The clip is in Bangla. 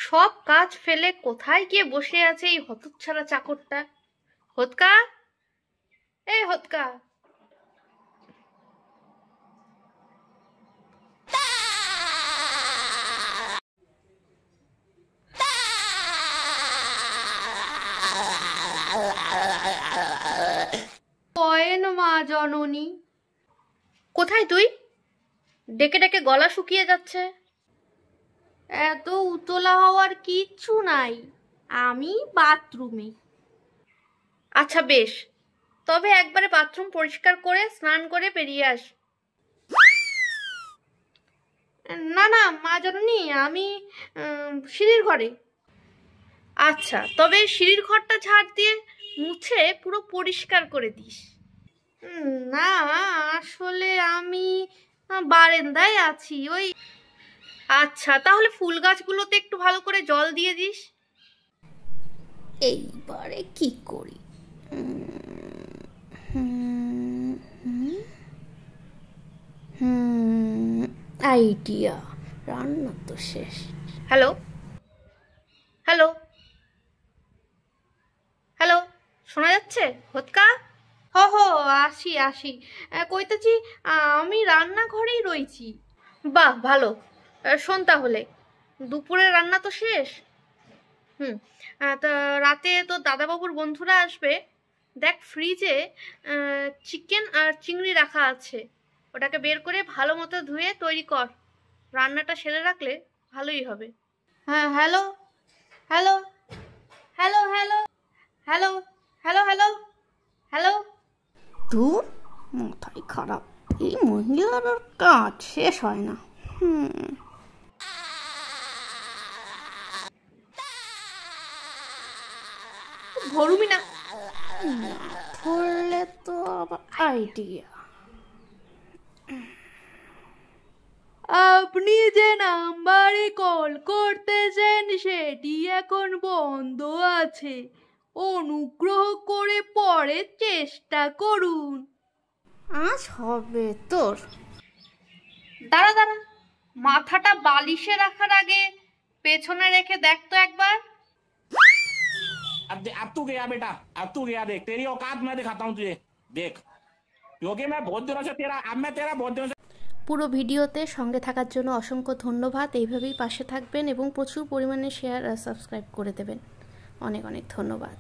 সব কাজ ফেলে কোথায় গিয়ে বসে আছে এই হতচ্ছাড়া চাকরটা? হতকা, এই হতকা, কয়েন মা জননী, কোথায় তুই? ডেকে ডেকে গলা শুকিয়ে যাচ্ছে। এত উতলা হওয়ার কিচ্ছু নাই, আমি বাথরুমে। আচ্ছা বেশ, তবে একবারে বাথরুম পরিষ্কার করে স্নান করে বেরিয়ে আস। না না মা জননী, আমি সিঁড়ির ঘরে। আচ্ছা, তবে সিঁড়ির ঘরটা ঝাড় দিয়ে মুছে পুরো পরিষ্কার করে দিস। না আসলে আমি বারান্দায় আছি ওই। আচ্ছা, তাহলে ফুল গাছগুলোতে একটু ভালো করে জল দিয়ে দিস। এইবারে কি করি? আইডিয়া, রান্না তো শেষ। হ্যালো হ্যালো হ্যালো, শোনা যাচ্ছে হতকা? হো আসি আসি, কইতেছি আমি রান্নাঘরেই রয়েছি। বাহ ভালো। শোন তাহলে, দুপুরে রান্না তো শেষ। তা রাতে তো দাদাবাবুর বন্ধুরা আসবে। দেখ ফ্রিজে চিকেন আর চিংড়ি রাখা আছে, ওটাকে বের করে ভালো মতো ধুয়ে তৈরি কর। রান্নাটা সেরে রাখলে ভালোই হবে। হ্যাঁ hello hello hello hello hello hello hello hello. দূর, মাথায় খারাপ, এই মহিলার আর কাজ শেষ হয় না। ধরুমি না, ধরলে তো আবার আইডিয়া। আপনি যে নাম্বারে কল করতেছেন সেটি এখন বন্ধ আছে, অনুগ্রহ করে পরে চেষ্টা করুন। আজ হবে তোর। দাঁড়া দাঁড়া, মাথাটা বালিশে রাখার আগে পেছনে রেখে দেখ তো একবার। अब तू गया बेटा, अब तू गया। देख तेरी औकात मैं दिखाता हूँ तुझे, देख, क्योंकि मैं बहुत दिनों से तेरा, अब मैं तेरा बहुत दिनों से। পুরো ভিডিওতে সঙ্গে থাকার জন্য অসংখ্য ধন্যবাদ। এইভাবেই পাশে থাকবেন এবং প্রচুর পরিমাণে শেয়ার আর সাবস্ক্রাইব করে দেবেন। অনেক অনেক ধন্যবাদ।